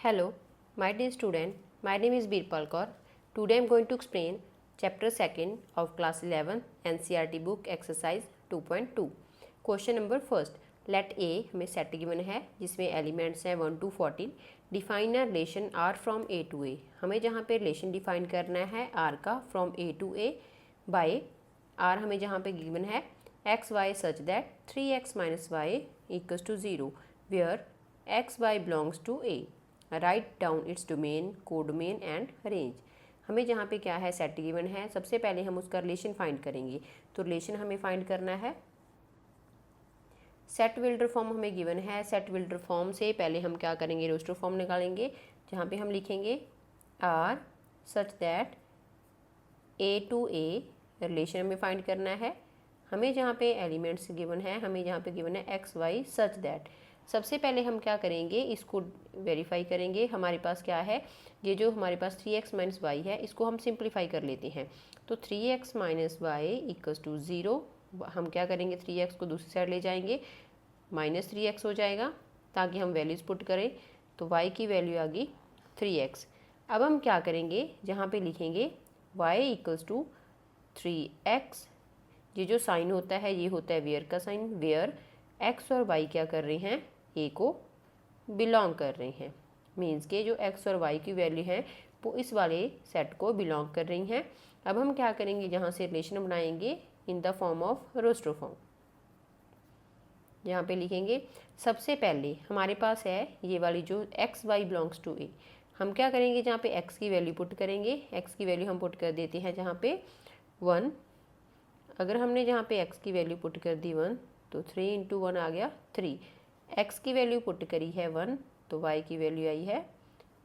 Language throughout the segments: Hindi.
Hello, my dear student. My name is Birpal Kaur. Today I am going to explain chapter 2nd of class 11 NCERT book exercise 2.2. Question number first. Let A हमें सेट गिवन है जिसमें एलिमेंट्स हैं 1 to 14. Define a relation R from A to A. हमें जहाँ पे रिलेशन डिफाइन करना है R का from A to A by R हमें जहाँ पे गिवन है x y such that 3x minus y equals to 0 where x y belongs to A. Write down its domain, codomain and range. हमें जहाँ पे क्या है सेट गिवन है, सबसे पहले हम उसका रिलेशन फाइंड करेंगे. तो रिलेशन हमें फाइंड करना है. सेट विल्डर फॉर्म हमें गिवन है. सेट विल्डर फॉर्म से पहले हम क्या करेंगे, रोस्टर फॉर्म निकालेंगे जहाँ पे हम लिखेंगे R such that A to A. Relation हमें फाइंड करना है. हमें जहाँ पे एलिमेंट्स गिवन है, हमें जहाँ पे गिवन है एक्स वाई सच दैट. सबसे पहले हम क्या करेंगे, इसको वेरीफाई करेंगे. हमारे पास क्या है, ये जो हमारे पास 3x माइनस वाई है इसको हम सिंप्लीफाई कर लेते हैं. तो 3x minus y equals to 0. हम क्या करेंगे, 3x को दूसरी साइड ले जाएंगे, माइनस 3x हो जाएगा ताकि हम वैल्यूज़ पुट करें. तो y की वैल्यू आ गई 3x. अब हम क्या करेंगे, जहाँ पे लिखेंगे y इक्वल्स टू 3x. ये जो साइन होता है ये होता है वेयर का साइन. वेयर x और y क्या कर रहे हैं, a को बिलोंग कर रहे हैं. मीन्स के जो x और y की वैल्यू है वो इस वाले सेट को बिलोंग कर रही हैं. अब हम क्या करेंगे, जहाँ से रिलेशन बनाएंगे in the form of roster form. यहाँ पे लिखेंगे सबसे पहले हमारे पास है ये वाली जो एक्स वाई बिलोंग्स टू ए. हम क्या करेंगे, जहाँ पे x की वैल्यू पुट करेंगे. x की वैल्यू हम पुट कर देते हैं जहाँ पे 1. अगर हमने जहाँ पे x की वैल्यू पुट कर दी 1 तो 3 इंटू 1 आ गया 3. x की वैल्यू पुट करी है 1 तो y की वैल्यू आई है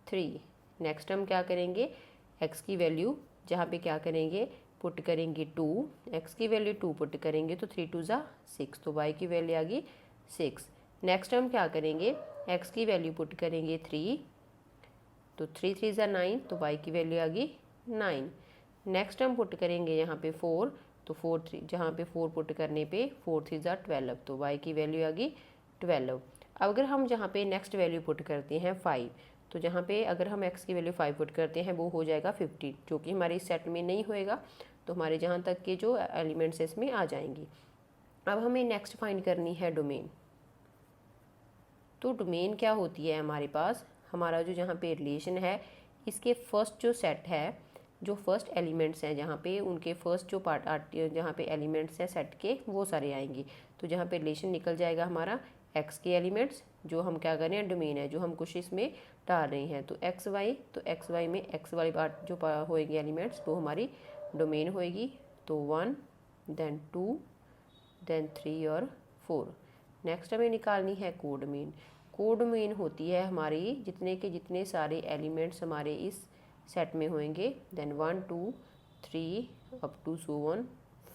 3. नेक्स्ट हम क्या करेंगे, x की वैल्यू जहाँ पे क्या करेंगे पुट करेंगे 2. x की वैल्यू 2 पुट करेंगे तो 3 2 ज़ा 6 तो y की वैल्यू आ गई 6. नेक्स्ट हम क्या करेंगे, x की वैल्यू पुट करेंगे 3 तो 3 3 ज़ा 9 तो y की वैल्यू आ गई 9. नेक्स्ट हम पुट करेंगे यहाँ पे 4 तो 4 3 जहाँ पे 4 पुट करने पे 4 3 ज़ा 12 तो y की वैल्यू आ गई 12. अब अगर हम जहाँ पे नेक्स्ट वैल्यू पुट करते हैं 5 तो जहाँ पे अगर हम x की वैल्यू 5 पुट करते हैं वो हो जाएगा 50 जो कि हमारे इस सेट में नहीं होएगा. तो हमारे जहाँ तक के जो एलिमेंट्स इसमें आ जाएंगी. अब हमें नेक्स्ट फाइंड करनी है डोमेन. तो डोमेन क्या होती है, हमारे पास हमारा जो जहाँ पे रिलेशन है इसके फर्स्ट जो सेट है, जो फर्स्ट एलिमेंट्स हैं जहाँ पे उनके फर्स्ट जो पार्ट जहाँ पे एलिमेंट्स हैं सेट के वो सारे आएंगे. तो जहाँ पे रिलेशन निकल जाएगा हमारा x के एलिमेंट्स जो हम क्या कर रहे हैं डोमेन है जो हम कुछ इसमें डाल रहे हैं. तो एक्स वाई, तो एक्स वाई में x वाली पार्ट जो होएगी एलिमेंट्स वो हमारी डोमेन होएगी. तो 1 देन 2 देन 3 और 4. नेक्स्ट हमें निकालनी है कोडोमेन. कोडोमेन होती है हमारी जितने के जितने सारे एलिमेंट्स हमारे इस सेट में होंगे. देन 1 2 3 अप टू सो 1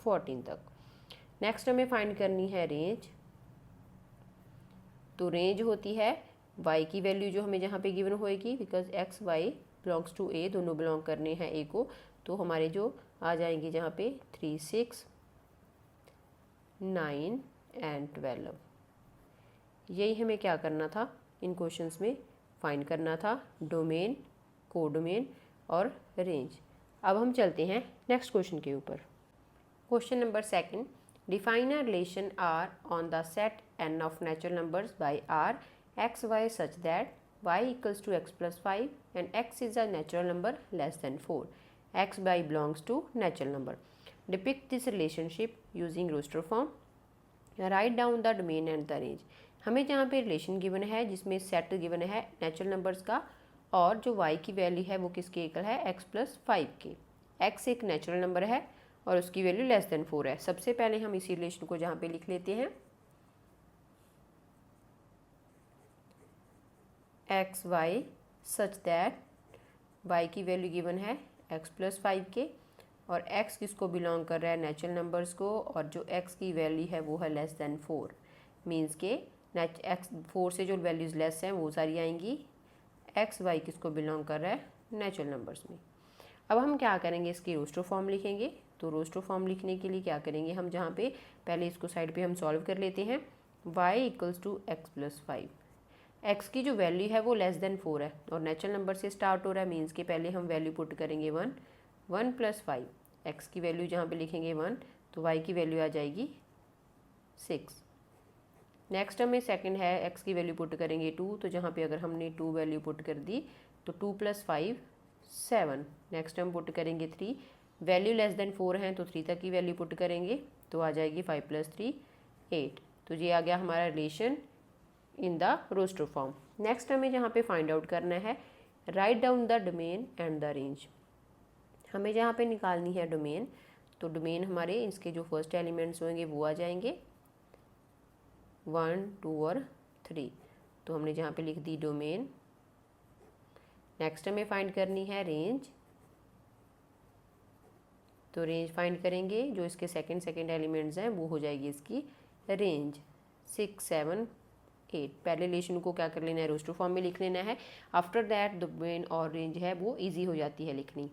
14 तक. नेक्स्ट हमें फाइंड करनी है रेंज. तो रेंज होती है y की वैल्यू जो हमें जहाँ पे गिवन होएगी because x y belongs to a, दोनों बिलोंग करने हैं a को. तो हमारे जो आ जाएंगे जहाँ पे 3 6 9 एंड 12. यही हमें क्या करना था इन क्वेश्चंस में, फाइंड करना था डोमेन, कोडोमेन और रेंज. अब हम चलते हैं नेक्स्ट क्वेश्चन के ऊपर. Question number second. Define a relation R on the set n of natural numbers by R x y such that y equals to x plus 5 and x is a natural number less than 4. x y belongs to natural number. Depict this relationship using roster form. Write down the domain and the range. हमें जहाँ पे रिलेशन गिवन है जिसमें सेट गिवन है नेचुरल नंबर्स का और जो y की वैल्यू है वो किसके इक्वल है x प्लस 5 के. x एक नेचुरल नंबर है और उसकी वैल्यू लेस देन 4 है. सबसे पहले हम इसी रिलेशन को जहाँ पे लिख लेते हैं x y such that y की वैल्यू गिवन है x प्लस 5 के और x किसको बिलोंग कर रहा है नेचुरल नंबर्स को और जो x की वैल्यू है वो है लेस देन 4. मीन्स के x 4 से जो वैल्यूज़ लेस हैं वो सारी आएंगी. एक्स वाई किसको बिलोंग कर रहा है नेचुरल नंबर्स में. अब हम क्या करेंगे, इसकी रोस्टर फॉर्म लिखेंगे. तो रोस्टर फॉर्म लिखने के लिए क्या करेंगे, हम जहाँ पे पहले इसको साइड पे हम सॉल्व कर लेते हैं. y equals to x plus 5. X की जो वैल्यू है वो लेस देन 4 है और नेचुरल नंबर से स्टार्ट हो रहा है, मीन्स के पहले हम वैल्यू पुट करेंगे 1, 1 + 5, एक्स की वैल्यू जहाँ पे लिखेंगे 1 तो वाई की वैल्यू आ जाएगी 6। नेक्स्ट हमें सेकंड है, एक्स की वैल्यू पुट करेंगे 2, तो जहाँ पे अगर हमने 2 वैल्यू पुट कर दी तो 2 + 5 7। नेक्स्ट हम पुट करेंगे 3, वैल्यू लेस देन 4 है तो 3 तक की वैल्यू पुट करेंगे तो आ जाएगी 5 + 3 8। तो ये आ गया हमारा relation in the roster form. Next हमें जहाँ पे फाइंड आउट करना है, write down the domain and the range. हमें जहाँ पे निकालनी है डोमेन, तो डोमेन हमारे इसके जो फर्स्ट एलिमेंट्स होंगे वो आ जाएंगे 1, 2 और 3। तो हमने जहाँ पे लिख दी डोमेन। नेक्स्ट हमें फाइंड करनी है रेंज, तो रेंज फाइंड करेंगे, जो इसके सेकंड एलिमेंट्स हैं वो हो जाएगी इसकी रेंज 6, 7, 8। पहले रिलेशन को क्या कर लेना है, रोस्टर फॉर्म में लिख लेना है। आफ्टर दैट डोमेन और रेंज है वो इजी हो जाती है लिखनी।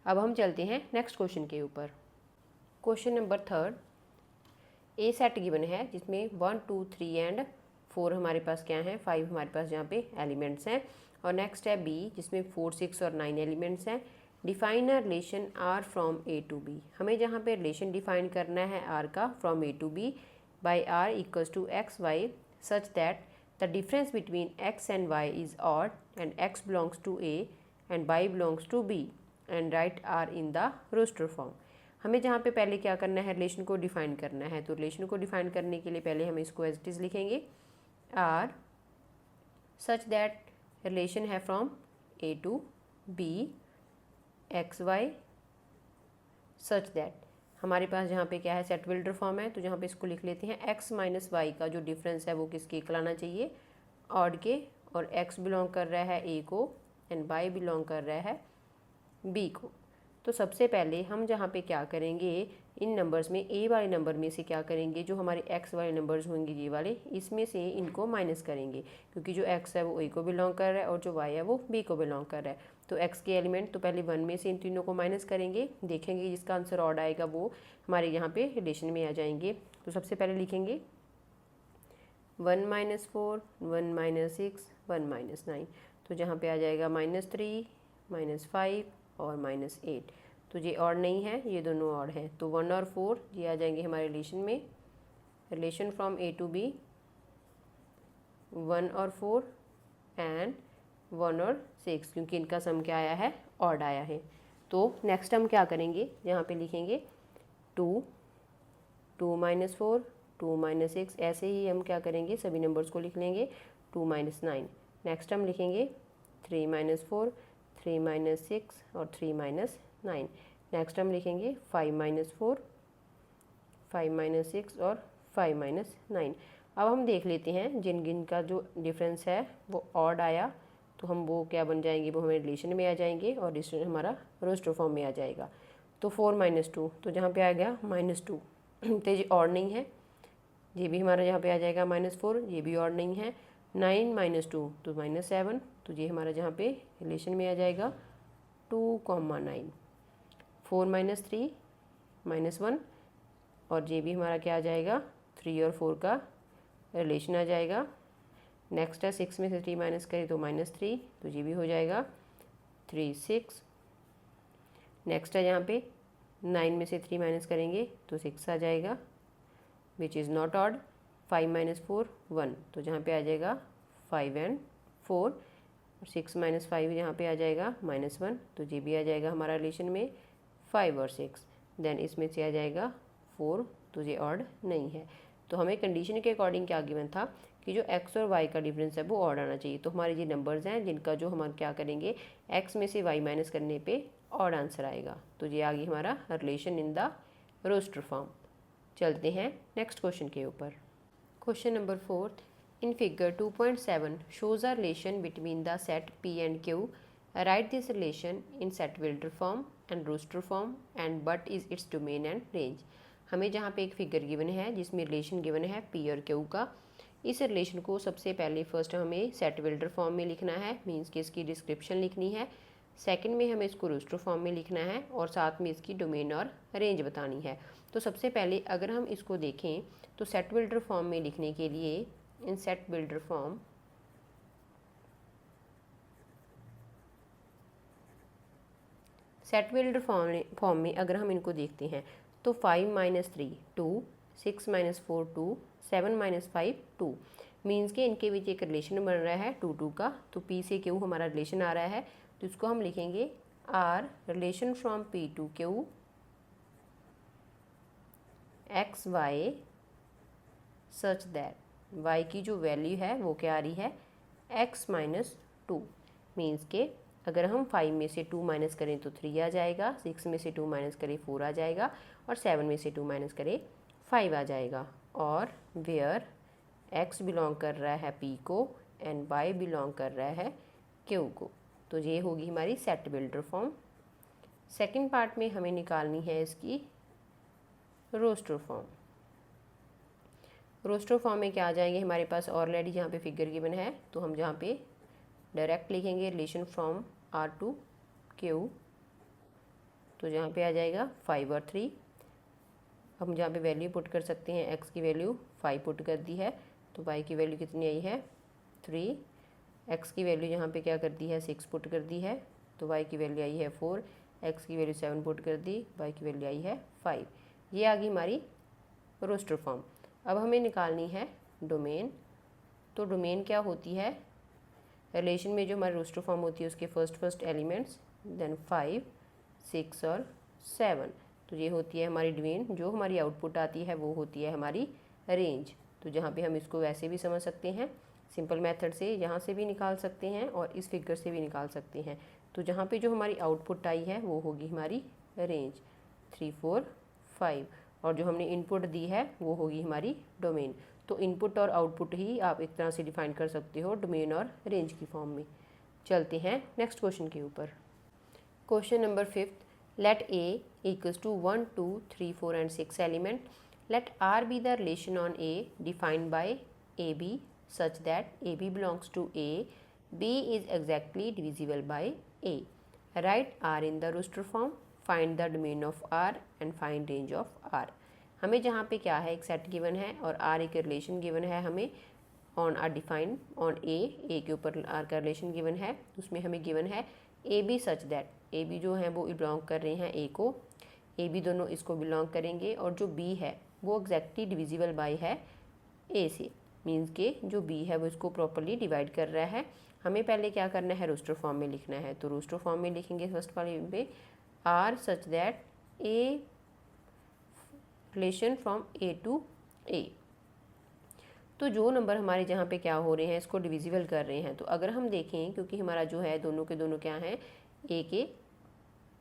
अब हम चलते हैं नेक्स्ट क्वेश्चन के ऊपर। क्वेश्चन नंबर 3, ए सेट गिवन है जिसमें 1, 2, 3 एंड 4 हमारे पास क्या है, 5 हमारे पास जहाँ पे एलिमेंट्स हैं। और नेक्स्ट है बी जिसमें 4, 6 और 9 एलिमेंट्स हैं। Define a relation R from A to B. हमें जहाँ पे रिलेशन डिफाइन करना है आर का from A to B by R equals to x y such that the difference between x and y is odd and x belongs to A and y belongs to B and write R in the roster form। हमें जहाँ पे पहले क्या करना है, रिलेशन को डिफाइन करना है। तो रिलेशन को डिफाइन करने के लिए पहले हम इसको एज इट इज़ लिखेंगे R such that रिलेशन है from A to B x y such that हमारे पास जहाँ पे क्या है, सेट बिल्डर फॉर्म है, तो जहाँ पे इसको लिख लेते हैं x माइनस वाई का जो डिफरेंस है वो किसके इक्वल आना चाहिए, ऑड के। और x बिलोंग कर रहा है a को एंड y बिलोंग कर रहा है b को। तो सबसे पहले हम जहाँ पे क्या करेंगे, इन नंबर्स में a वाले नंबर में से क्या करेंगे, जो हमारे x वाले नंबर्स होंगे ये वाले, इसमें से इनको माइनस करेंगे, क्योंकि जो x है वो a को बिलोंग कर रहा है और जो y है वो b को बिलोंग कर रहा है। तो x के एलिमेंट तो पहले 1 में से इन तीनों को माइनस करेंगे, देखेंगे जिसका आंसर ऑड आएगा वो हमारे यहाँ पे रिलेशन में आ जाएंगे। तो सबसे पहले लिखेंगे 1 - 4, 1 - 6, 1 - 9। तो जहाँ पे आ जाएगा -3, -5 और -8। तो ये ऑड नहीं है, ये दोनों ऑड हैं। तो 1 और 4 ये आ जाएंगे हमारे रिलेशन में, relation from A to B 1 और 4 एंड 1 और 6, क्योंकि इनका सम क्या आया है, ऑड आया है। तो नेक्स्ट हम क्या करेंगे, यहाँ पे लिखेंगे 2, 2 - 4, 2 - 6, ऐसे ही हम क्या करेंगे, सभी नंबर्स को लिख लेंगे 2 - 9। नेक्स्ट हम लिखेंगे 3 - 4, 3 - 6 और 3 - 9। नेक्स्ट हम लिखेंगे 5 - 4, 5 - 6 और 5 - 9। अब हम देख लेते हैं जिन जिन का जो डिफरेंस है वो ऑड आया, तो हम वो क्या बन जाएंगे, वो हमें रिलेशन में आ जाएंगे और रिलेशन हमारा रोस्टर फॉर्म में आ जाएगा। तो 4 - 2, तो जहाँ पे आ गया -2, तो ये ऑड नहीं है, ये भी हमारा यहाँ पे आ जाएगा -4, ये भी ऑड नहीं है। 9 - 2 तो -7, तो ये हमारा जहाँ पे रिलेशन में आ जाएगा 2, 9। 4 - 3 -1 और ये भी हमारा क्या आ जाएगा, 3 और 4 का रिलेशन आ जाएगा। नेक्स्ट है 6 में से 3 माइनस करें तो -3, तो ये भी हो जाएगा 3, 6। नेक्स्ट है यहाँ पे 9 में से 3 माइनस करेंगे तो 6 आ जाएगा, विच इज़ नॉट ऑड। 5 - 4 1, तो जहाँ पे आ जाएगा 5 एंड 4। और 6 - 5 यहाँ पे आ जाएगा -1, तो ये भी आ जाएगा हमारा रिलेशन में 5 और 6। देन इसमें से आ जाएगा 4, तो ये ऑड नहीं है। तो हमें कंडीशन के अकॉर्डिंग क्या गिवन था कि जो x और y का डिफरेंस है वो ऑड आना चाहिए। तो हमारे ये नंबर्स हैं जिनका जो हम क्या करेंगे, x में से y माइनस करने पे ऑड आंसर आएगा। तो ये आ गई हमारा relation in the roster form. चलते हैं नेक्स्ट क्वेश्चन के ऊपर। Question number 4, in figure 2.7 shows a relation between the set p and q। Write this relation in set builder form and roster form and but is its domain and range. हमें जहाँ पे एक फिगर गिवन है जिसमें रिलेशन गिवन है p और q का। इस रिलेशन को सबसे पहले फर्स्ट हमें सेट बिल्डर फॉर्म में लिखना है, मीन्स कि इसकी डिस्क्रिप्शन लिखनी है। सेकंड में हमें इसको रोस्टर फॉर्म में लिखना है और साथ में इसकी डोमेन और रेंज बतानी है। तो सबसे पहले अगर हम इसको देखें तो सेट बिल्डर फॉर्म में लिखने के लिए इन set builder form set builder form में अगर हम इनको देखते हैं तो 5 - 3 2, 6 - 4 2, 7 - 5 2 मीन्स के इनके बीच एक रिलेशन बन रहा है 2 2 का। तो P से Q हमारा रिलेशन आ रहा है, तो इसको हम लिखेंगे R relation from P to Q x y such that y की जो वैल्यू है वो क्या आ रही है x - 2 मीन्स के अगर हम 5 में से 2 माइनस करें तो 3 आ जाएगा, 6 में से 2 माइनस करें 4 आ जाएगा और 7 में से 2 माइनस करें 5 आ जाएगा। और वेयर x बिलोंग कर रहा है P को एंड y बिलोंग कर रहा है Q को। तो ये होगी हमारी set builder form. Second part में हमें निकालनी है इसकी रोस्टर फॉर्म। रोस्टर फॉर्म में क्या आ जाएंगे हमारे पास ऑलरेडी जहाँ पे फिगर गिवन है, तो हम जहाँ पे डायरेक्ट लिखेंगे relation from R to Q, तो जहाँ पे आ जाएगा 5 और 3। हम जहाँ पे वैल्यू पुट कर सकते हैं, x की वैल्यू 5 पुट कर दी है तो y की वैल्यू कितनी आई है 3, x की वैल्यू यहाँ पे क्या कर दी है 6 पुट कर दी है तो y की वैल्यू आई है 4, x की वैल्यू 7 पुट कर दी, y की वैल्यू आई है 5। ये आ गई हमारी रोस्टर फॉर्म। अब हमें निकालनी है डोमेन। तो डोमेन क्या होती है, रिलेशन में जो हमारी रोस्टर फॉर्म होती है उसके फर्स्ट एलिमेंट्स देन 5 6 और 7। तो ये होती है हमारी डोमेन। जो हमारी आउटपुट आती है वो होती है हमारी रेंज। तो जहाँ पे हम इसको वैसे भी समझ सकते हैं सिंपल मेथड से, यहाँ से भी निकाल सकते हैं और इस फिगर से भी निकाल सकते हैं। तो जहाँ पे जो हमारी आउटपुट आई है वो होगी हमारी रेंज 3 4 5 और जो हमने इनपुट दी है वो होगी हमारी डोमेन। तो इनपुट और आउटपुट ही आप एक तरह से डिफाइन कर सकते हो डोमेन और रेंज की फॉर्म में। चलते हैं नेक्स्ट क्वेश्चन के ऊपर। Question number 5, let A equals to 1 2 3 4 and 6 element. Let R be the relation on A defined by AB such that AB belongs to A, B is exactly divisible by A. Write R in the roster form, find the domain of R and find range of R. हमें जहाँ पे क्या है एक सेट गिवन है और R एक रिलेशन गिवन है हमें ऑन आर डिफाइन ऑन ए के ऊपर आर का रिलेशन गिवन है, उसमें हमें गिवन है A B such that A B जो है वो बिलोंग कर रहे हैं ए को, ए बी दोनों इसको बिलोंग करेंगे और जो बी है वो एग्जैक्टली डिविजिबल बाय है ए से, मीन्स के जो बी है वो इसको प्रॉपरली डिवाइड कर रहा है। हमें पहले क्या करना है रोस्टर फॉर्म में लिखना है। तो रोस्टर फॉर्म में लिखेंगे फर्स्ट वाले पे R such that a relation from A to A. तो जो नंबर हमारे जहाँ पे क्या हो रहे हैं इसको डिविजिबल कर रहे हैं। तो अगर हम देखें क्योंकि हमारा जो है दोनों के दोनों क्या हैं ए के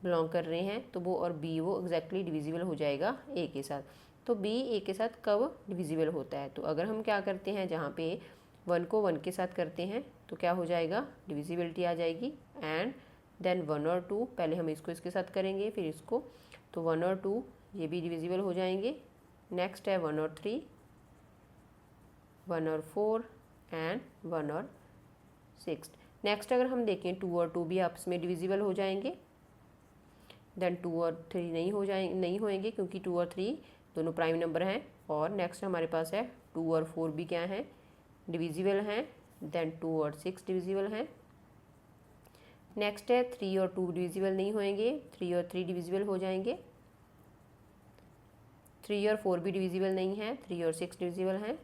बिलोंग कर रहे हैं तो वो और बी वो एग्जैक्टली डिविजिबल हो जाएगा ए के साथ। तो बी ए के साथ कब डिविजिबल होता है, तो अगर हम क्या करते हैं जहाँ पे 1 को 1 के साथ करते हैं तो क्या हो जाएगा डिविजिबिलिटी आ जाएगी एंड देन 1 और 2, पहले हम इसको इसके साथ करेंगे फिर इसको, तो 1 और 2 ये भी डिविजिबल हो जाएंगे। नेक्स्ट है 1 और 3, 1 और 4 एंड 1 और 6। नेक्स्ट अगर हम देखें 2 और 2 भी आपस में डिविजिबल हो जाएंगे, देन 2 और 3 नहीं होंगे क्योंकि 2 और 3 दोनों प्राइम नंबर हैं। और नेक्स्ट हमारे पास है 2 और 4 भी क्या हैं डिविजिबल हैं, देन 2 और 6 डिविजिबल हैं। नेक्स्ट है 3 और 2 डिविजिबल नहीं होंगे, 3 और 3 डिविजिबल हो जाएंगे। 3 और 4 भी डिविजिबल नहीं है, 3 और 6 डिविजिबल हैं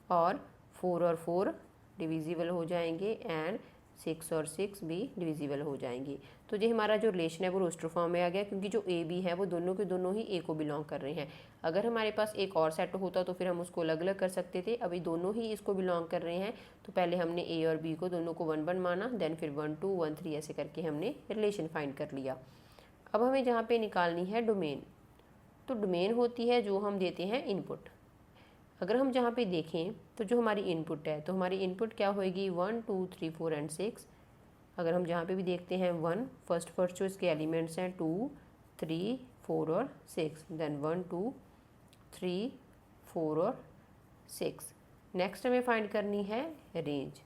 और 4 और 4 डिविजिबल हो जाएंगे एंड 6 और 6 भी डिविजिबल हो जाएंगे। तो ये हमारा जो रिलेशन है वो रोस्टर फॉर्म में आ गया क्योंकि जो ए बी है वो दोनों के दोनों ही ए को बिलोंग कर रहे हैं। अगर हमारे पास एक और सेट होता तो फिर हम उसको अलग अलग कर सकते थे, अभी दोनों ही इसको बिलोंग कर रहे हैं तो पहले हमने ए और बी को दोनों को 1 1 माना, देन फिर 1 2 1 3 ऐसे करके हमने रिलेशन फाइंड कर लिया। अब हमें जहाँ पे निकालनी है डोमेन, तो डोमेन होती है जो हम देते हैं इनपुट। अगर हम जहाँ पे देखें तो जो हमारी इनपुट है तो हमारी इनपुट क्या होएगी 1 2 3 4 एंड 6। अगर हम जहाँ पे भी देखते हैं 1 फर्स्ट जो इसके एलिमेंट्स हैं 2 3 4 और 6, देन 1 2 3 4 और 6। नेक्स्ट हमें फाइंड करनी है रेंज।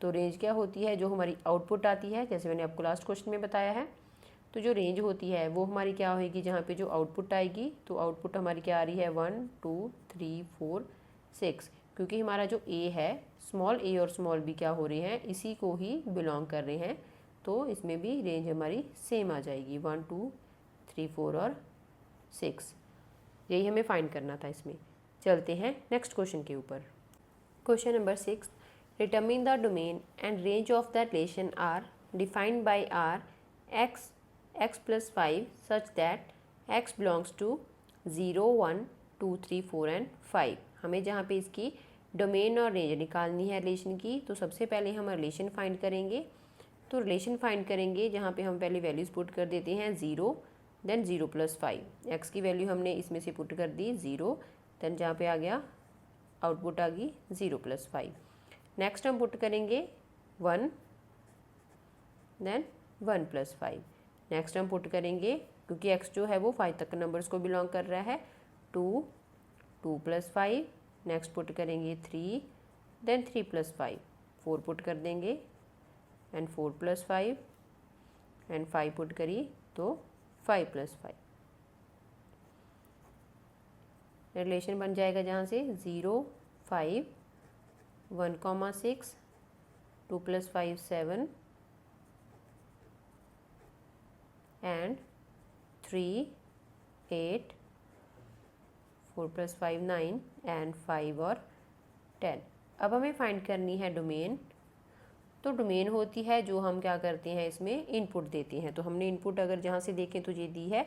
तो रेंज क्या होती है जो हमारी आउटपुट आती है, जैसे मैंने आपको लास्ट क्वेश्चन में बताया है। तो जो रेंज होती है वो हमारी क्या होगी जहाँ पे जो आउटपुट आएगी, तो आउटपुट हमारी क्या आ रही है 1 2 3 4 6, क्योंकि हमारा जो ए है स्मॉल ए और स्मॉल बी क्या हो रहे हैं इसी को ही बिलोंग कर रहे हैं तो इसमें भी रेंज हमारी सेम आ जाएगी 1 2 3 4 और 6। यही हमें फाइंड करना था इसमें। चलते हैं नेक्स्ट क्वेश्चन के ऊपर। Question number 6, determine the domain and range of the relation R defined by R x plus 5 such that x belongs to 0 1 2 3 4 and 5। हमें जहाँ पे इसकी डोमेन और रेंज निकालनी है रिलेशन की, तो सबसे पहले हम रिलेशन फाइंड करेंगे। तो रिलेशन फाइंड करेंगे जहाँ पे हम पहले वैल्यूज़ पुट कर देते हैं 0 देन 0 प्लस 5। एक्स की वैल्यू हमने इसमें से पुट कर दी 0, देन जहाँ पे आ गया आउटपुट आ गई 0 प्लस 5। नेक्स्ट हम पुट करेंगे 1 देन 1 प्लस 5। नेक्स्ट हम पुट करेंगे, क्योंकि एक्स जो है वो 5 तक नंबर्स को बिलोंग कर रहा है, 2 प्लस 5। नेक्स्ट पुट करेंगे 3 देन 3 प्लस 5, 4 पुट कर देंगे एंड 4 प्लस 5 एंड 5 पुट करी तो 5 प्लस 5। रिलेशन बन जाएगा जहाँ से 0 5 1 6 2 प्लस 5 7 एंड 3 8 4 प्लस 5 9 एंड 5 और 10। अब हमें फाइंड करनी है डोमेन। तो डोमेन होती है जो हम क्या करते हैं इसमें इनपुट देते हैं। तो हमने इनपुट अगर जहाँ से देखें तो ये दी है,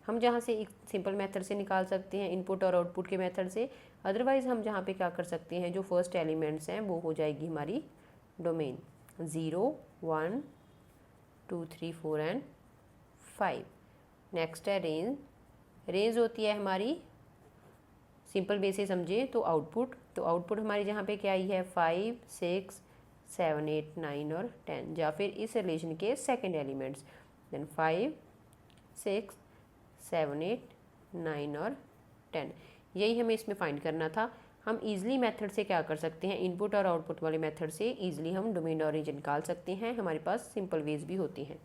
हम जहाँ से एक सिंपल मेथड से निकाल सकते हैं इनपुट और आउटपुट के मेथड से। अदरवाइज़ हम जहाँ पे क्या कर सकते हैं, जो फर्स्ट एलिमेंट्स हैं वो हो जाएगी हमारी डोमेन 0 1 2 3 4 एंड 5। नेक्स्ट है रेंज। रेंज होती है हमारी सिंपल वे से समझे तो आउटपुट। तो आउटपुट हमारी जहाँ पे क्या आई है 5 6 7 8 9 और 10, या फिर इस रिलेशन के सेकंड एलिमेंट्स देन 5 6 7 8 9 और 10। यही हमें इसमें फाइंड करना था। हम इजीली मेथड से क्या कर सकते हैं, इनपुट और आउटपुट वाले मेथड से इजीली हम डोमेन और रेंज निकाल सकते हैं। हमारे पास सिंपल वेज भी होती हैं।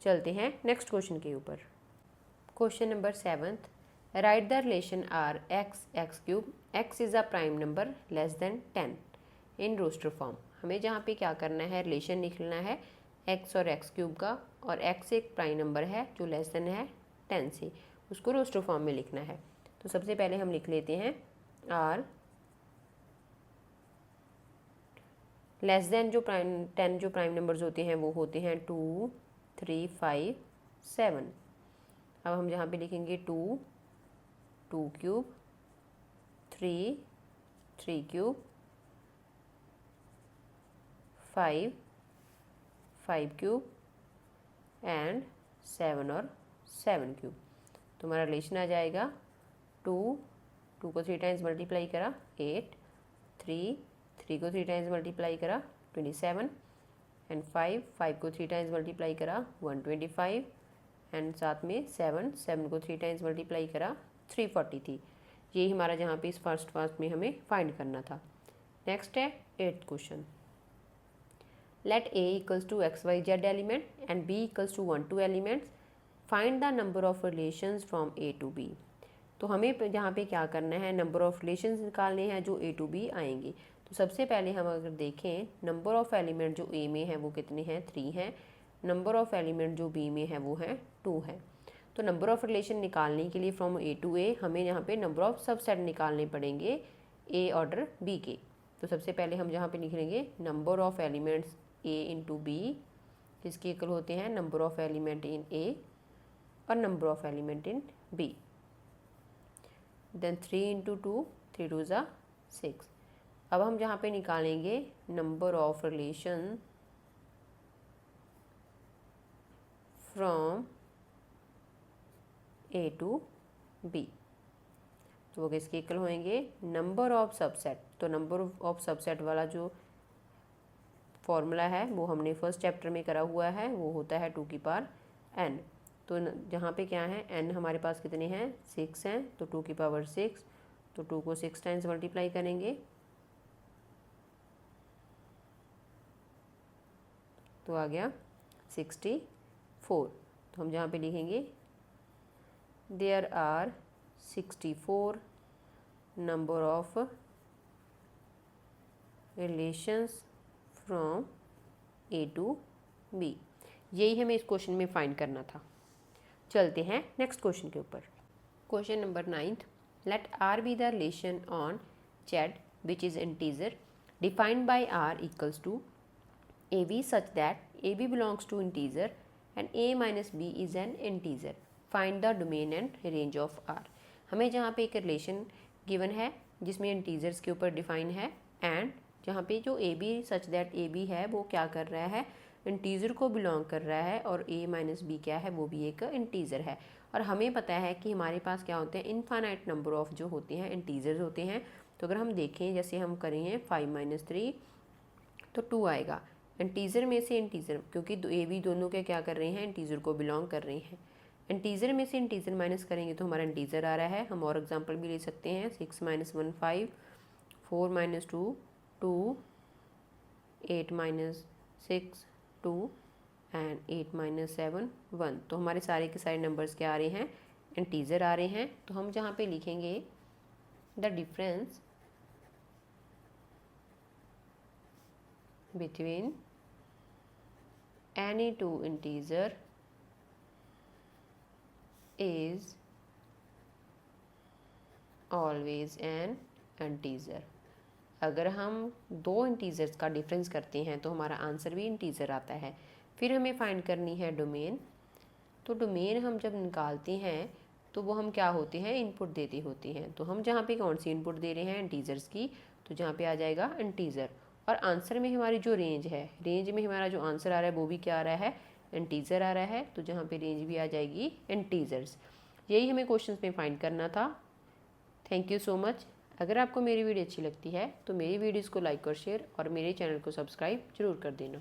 चलते हैं नेक्स्ट क्वेश्चन के ऊपर। Question number 7, write the relation R x cube x is a prime number less than 10 in roster form. हमें जहाँ पे क्या करना है, रिलेशन निकलना है x और x क्यूब का, और x एक प्राइम नंबर है जो लेस देन है 10 से, उसको रोस्टर फॉर्म में लिखना है। तो सबसे पहले हम लिख लेते हैं r लेस देन जो प्राइम 10 जो प्राइम नंबर्स होते हैं वो होते हैं 2 3 5 7। अब हम जहाँ पे लिखेंगे 2 क्यूब 3 क्यूब 5 क्यूब एंड 7 और 7 क्यूब। तो हमारा रिलेशन आ जाएगा 2 को 3 टाइम्स मल्टीप्लाई करा 8, 3 को 3 टाइम्स मल्टीप्लाई करा 27 एंड 5 को 3 टाइम्स मल्टीप्लाई करा 125 एंड साथ में 7 को 3 टाइम्स मल्टीप्लाई करा 343। यही हमारा जहाँ पे इस फर्स्ट पार्ट में हमें फाइंड करना था। नेक्स्ट है 8th question. Let a equals to x y z element and b equals to 1 2 elements, find the number of relations from a to b। तो हमें जहाँ पे क्या करना है, नंबर ऑफ रिलेशंस निकालने हैं जो a टू b आएंगे। तो सबसे पहले हम अगर देखें नंबर ऑफ एलिमेंट जो a में है वो कितने हैं, 3 हैं। नंबर ऑफ एलिमेंट जो b में है वो है 2 है। तो नंबर ऑफ रिलेशन निकालने के लिए फ्रॉम a टू a हमें यहाँ पे नंबर ऑफ सबसेट निकालने पड़ेंगे a ऑर्डर b के। तो सबसे पहले हम जहाँ पे लिख लेंगे number of elements a into B, इसके इक्वल होते हैं number of element in a और number of element in b। Then 3 into 2 3 2 ज़ा 6। अब हम जहाँ पे निकालेंगे number of relation from a to b, तो वो किसके इक्वल होंगे, नंबर ऑफ सबसेट। तो नंबर ऑफ सबसेट वाला जो फॉर्मूला है वो हमने फर्स्ट चैप्टर में करा हुआ है, वो होता है 2 की पावर n। तो जहाँ पे क्या है n हमारे पास कितने हैं, 6 हैं, तो 2 की पावर 6, तो 2 को 6 टाइम्स मल्टीप्लाई करेंगे तो आ गया 64। तो हम जहाँ पे लिखेंगे there are 64 number of relations from a to b। यही हमें इस क्वेश्चन में फाइंड करना था। चलते हैं नेक्स्ट क्वेश्चन के ऊपर। Question number 9, let R be the relation on Z which is integer defined by R equals to A B such that A B belongs to integer and A minus B is an integer, find the domain and range of R. हमें जहाँ पे एक रिलेशन गिवन है जिसमें इंटीजर्स के ऊपर डिफाइन है, एंड जहाँ पे जो A B such that A B है वो क्या कर रहा है, इंटीजर को बिलोंग कर रहा है, और ए माइनस बी क्या है, वो भी एक इंटीजर है। और हमें पता है कि हमारे पास क्या होते हैं, इनफाइनाइट नंबर ऑफ जो होते हैं इंटीजर्स होते हैं। तो अगर हम देखें, जैसे हम करेंगे 5 - 3 तो 2 आएगा। इंटीजर में से इंटीजर, क्योंकि ए बी दोनों के क्या कर रहे हैं, इंटीजर को बिलोंग कर रहे हैं। इंटीजर में से इंटीजर माइनस करेंगे तो हमारा इंटीजर आ रहा है। हम और एग्जांपल भी ले सकते हैं, 6 - 1 5, 4 - 2 2, 8 - 6 2 एंड 8 - 7 1। तो हमारे सारे के सारे नंबर्स क्या आ रहे हैं, इंटीजर आ रहे हैं। तो हम जहाँ पे लिखेंगे the difference between any two integer is always an integer। अगर हम दो इंटीजर्स का डिफरेंस करते हैं तो हमारा आंसर भी इंटीजर आता है। फिर हमें फाइंड करनी है डोमेन। तो डोमेन हम जब निकालते हैं तो वो हम क्या होते हैं, इनपुट देते होते हैं। तो हम जहाँ पे कौन सी इनपुट दे रहे हैं, इंटीजर्स की, तो जहाँ पे आ जाएगा इंटीजर। और आंसर में हमारी जो रेंज है, रेंज में हमारा जो आंसर आ रहा है वो भी क्या आ रहा है, इंटीजर आ रहा है। तो जहाँ पे रेंज भी आ जाएगी इंटीजर्स। यही हमें क्वेश्चंस में फाइंड करना था। Thank you so much. अगर आपको मेरी वीडियो अच्छी लगती है तो मेरी वीडियोज़ को लाइक और शेयर और मेरे चैनल को सब्सक्राइब जरूर कर देना।